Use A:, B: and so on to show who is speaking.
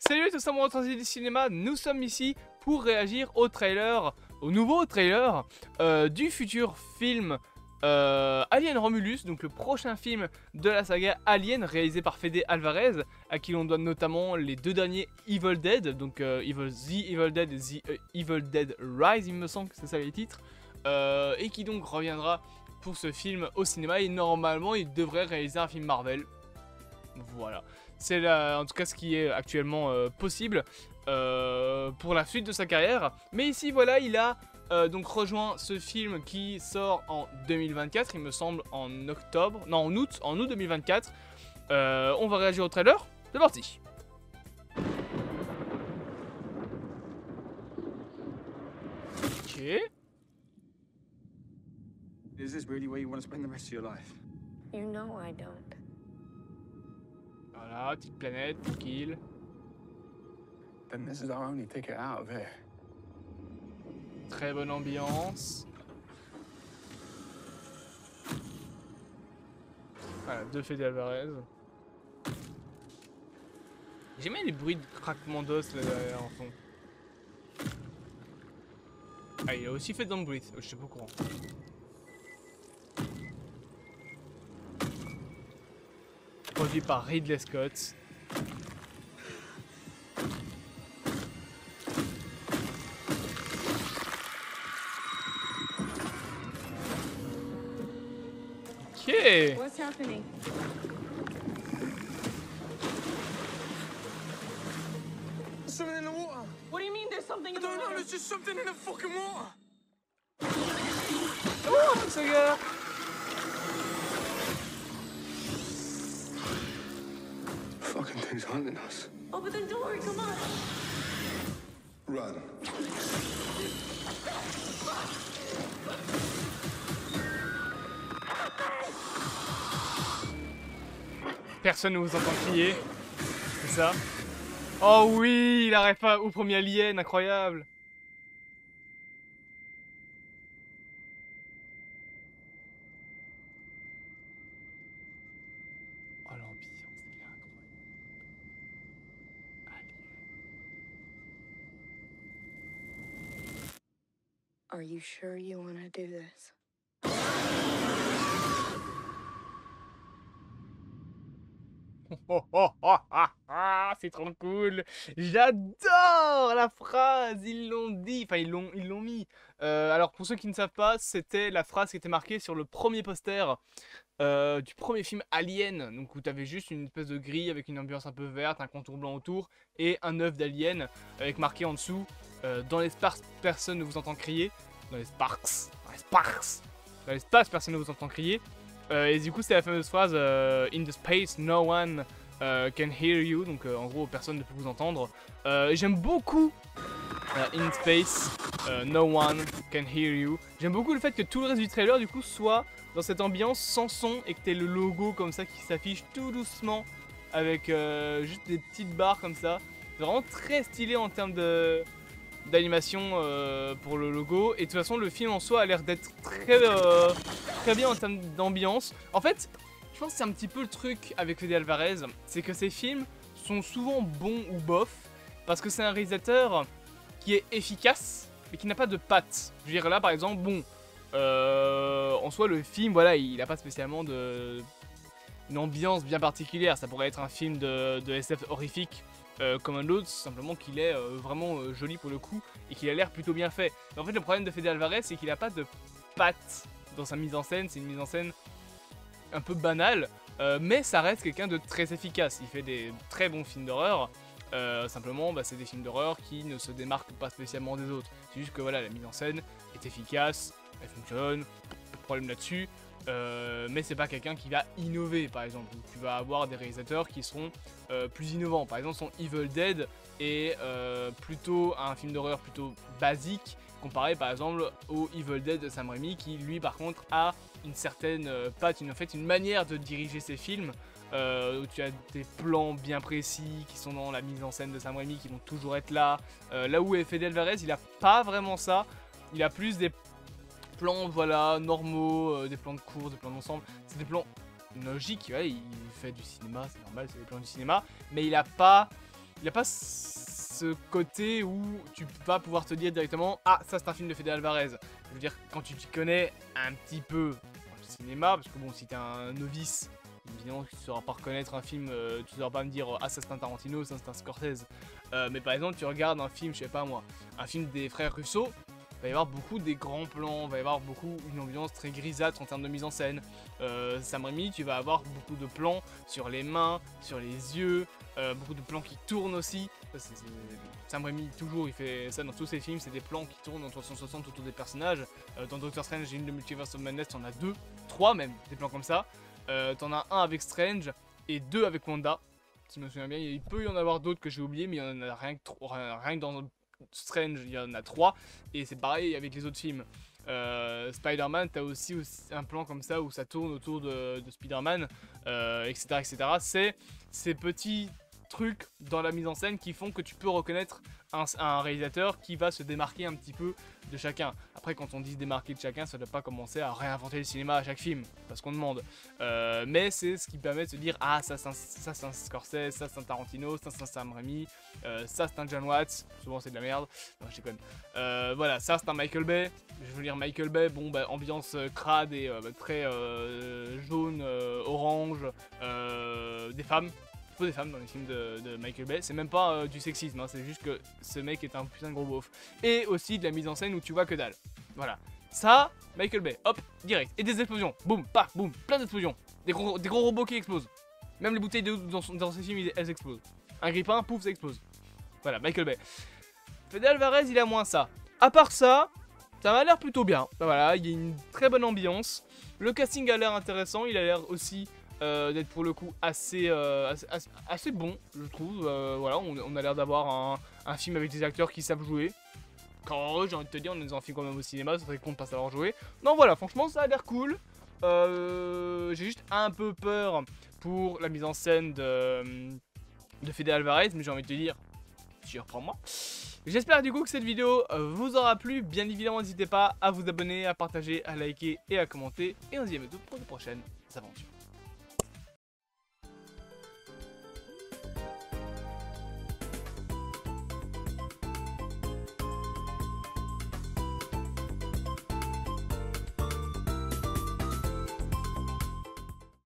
A: Salut à tous amoureux du cinéma, nous sommes ici pour réagir au trailer, au nouveau trailer du futur film Alien Romulus, donc le prochain film de la saga Alien réalisé par Fede Alvarez, à qui l'on doit notamment les deux derniers Evil Dead, donc The Evil Dead et The Evil Dead Rise, il me semble que c'est ça les titres, et qui donc reviendra pour ce film au cinéma et normalement il devrait réaliser un film Marvel. Voilà, c'est en tout cas ce qui est actuellement possible pour la suite de sa carrière. Mais ici, voilà, il a donc rejoint ce film qui sort en 2024, il me semble en octobre, non en août 2024. On va réagir au trailer, c'est parti. Ok.
B: Is this really where you want to spend the rest of your life?
C: You know I don't.
A: Voilà, petite planète, tranquille.
B: Then this is our only ticket out of here.
A: Très bonne ambiance. Voilà, deux Fede Alvarez. J'aime bien les bruits de craquement d'os là derrière en fond. Ah, il a aussi fait Don't Breathe, je sais pas au courant. Produit par Ridley Scott. Ok.
C: What's happening?
B: Something in the water.
C: What do you mean there's something in the water?
B: There's just something in the fucking water.
A: Oh, ce gars.
B: Fucking thing's hunting us.
C: Open the door, come on.
B: Run.
A: Personne ne vous entend crier. C'est ça. Oh oui, il arrive pas au premier Alien, incroyable. Oh l'ambiance, elle est incroyable. Alien.
C: Are you sure you want to do this?
A: Oh, oh, oh, ah, ah, c'est trop cool. J'adore la phrase. Ils l'ont dit, enfin ils l'ont mis. Alors pour ceux qui ne savent pas, c'était la phrase qui était marquée sur le premier poster du premier film Alien. Donc où tu avais juste une espèce de grille avec une ambiance un peu verte, un contour blanc autour et un œuf d'Alien avec marqué en dessous dans l'espace personne ne vous entend crier. Dans l'espace, personne ne vous entend crier. Et du coup, c'est la fameuse phrase In the space, no one can hear you. Donc, en gros, personne ne peut vous entendre. J'aime beaucoup In space, no one can hear you. J'aime beaucoup le fait que tout le reste du trailer, du coup, soit dans cette ambiance sans son et que t'aies le logo comme ça qui s'affiche tout doucement avec juste des petites barres comme ça. C'est vraiment très stylé en termes d'animation pour le logo. Et de toute façon, le film en soi a l'air d'être très bien en termes d'ambiance. En fait, je pense que c'est un petit peu le truc avec Fede Alvarez, c'est que ses films sont souvent bons ou bof, parce que c'est un réalisateur qui est efficace, mais qui n'a pas de patte. Je veux dire, là par exemple, bon, en soi le film, voilà, il n'a pas spécialement une ambiance bien particulière. Ça pourrait être un film de SF horrifique comme un autre, simplement qu'il est vraiment joli pour le coup, et qu'il a l'air plutôt bien fait. Mais en fait, le problème de Fede Alvarez, c'est qu'il n'a pas de patte dans sa mise en scène. C'est une mise en scène un peu banale, mais ça reste quelqu'un de très efficace. Il fait des très bons films d'horreur, simplement c'est des films d'horreur qui ne se démarquent pas spécialement des autres. C'est juste que voilà, la mise en scène est efficace, elle fonctionne, pas de problème là-dessus, mais c'est pas quelqu'un qui va innover par exemple. Tu vas avoir des réalisateurs qui seront plus innovants. Par exemple, son Evil Dead est plutôt un film d'horreur plutôt basique, comparé par exemple au Evil Dead de Sam Raimi, qui lui par contre a une certaine patte, une manière de diriger ses films, où tu as des plans bien précis qui sont dans la mise en scène de Sam Raimi, qui vont toujours être là. Là où Fede Alvarez, il a pas vraiment ça, il a plus des plans voilà, normaux, des plans de course, des plans d'ensemble, c'est des plans logiques, ouais, il fait du cinéma, c'est normal, c'est des plans du cinéma, mais il a pas il a pas ce côté où tu vas pouvoir te dire directement « Ah, ça c'est un film de Fede Alvarez ». Je veux dire, quand tu t'y connais un petit peu dans le cinéma, parce que bon, si t'es un novice, évidemment tu ne sauras pas reconnaître un film, tu ne sauras pas me dire « Ah, ça c'est un Tarantino, ça c'est un Scorsese ». Mais par exemple, tu regardes un film, je sais pas moi, un film des frères Russo, il va y avoir beaucoup des grands plans, il va y avoir beaucoup une ambiance très grisâtre en termes de mise en scène. Sam Raimi, tu vas avoir beaucoup de plans sur les mains, sur les yeux, beaucoup de plans qui tournent aussi. Sam Raimi, toujours, il fait ça dans tous ses films, c'est des plans qui tournent en 360 autour des personnages. Dans Doctor Strange, j'ai une de Multiverse of Madness, t'en as 2, 3 même, des plans comme ça. T'en as un avec Strange et 2 avec Wanda. Si je me souviens bien, il peut y en avoir d'autres que j'ai oubliés, mais il y en a rien que dans Strange, il y en a 3, et c'est pareil avec les autres films. Spider-Man, t'as aussi un plan comme ça où ça tourne autour de Spider-Man, etc. etc. C'est ces petits trucs dans la mise en scène qui font que tu peux reconnaître un réalisateur qui va se démarquer un petit peu de chacun. Après, quand on dit se démarquer de chacun, ça ne doit pas commencer à réinventer le cinéma à chaque film, parce qu'on demande. Mais c'est ce qui permet de se dire, ah, ça c'est un Scorsese, ça c'est un Tarantino, ça c'est un Sam Raimi, ça c'est un John Watts, souvent c'est de la merde, non je déconne. Voilà, ça c'est un Michael Bay, je veux dire Michael Bay, bon bah ambiance crade et très jaune, orange, des femmes. Des femmes dans les films de Michael Bay, c'est même pas du sexisme, hein, c'est juste que ce mec est un putain de gros beauf. Et aussi de la mise en scène où tu vois que dalle. Voilà. Ça, Michael Bay, hop, direct. Et des explosions, boum, paf, boum, plein d'explosions. Des gros robots qui explosent. Même les bouteilles d'eau dans ces films, elles explosent. Un grippin, pouf, ça explose. Voilà, Michael Bay. Fede Alvarez, il a moins ça. À part ça, ça m'a l'air plutôt bien. Ben voilà, il y a une très bonne ambiance. Le casting a l'air intéressant, il a l'air aussi d'être pour le coup assez bon, je trouve. Voilà, on a l'air d'avoir un film avec des acteurs qui savent jouer. Quand j'ai envie de te dire, on est dans un film quand même au cinéma, ça serait con de pas savoir jouer. Non, voilà, franchement, ça a l'air cool. J'ai juste un peu peur pour la mise en scène de Fede Alvarez, mais j'ai envie de te dire, surprends-moi. J'espère du coup que cette vidéo vous aura plu. Bien évidemment, n'hésitez pas à vous abonner, à partager, à liker et à commenter. Et on se dit à bientôt pour de prochaines aventures.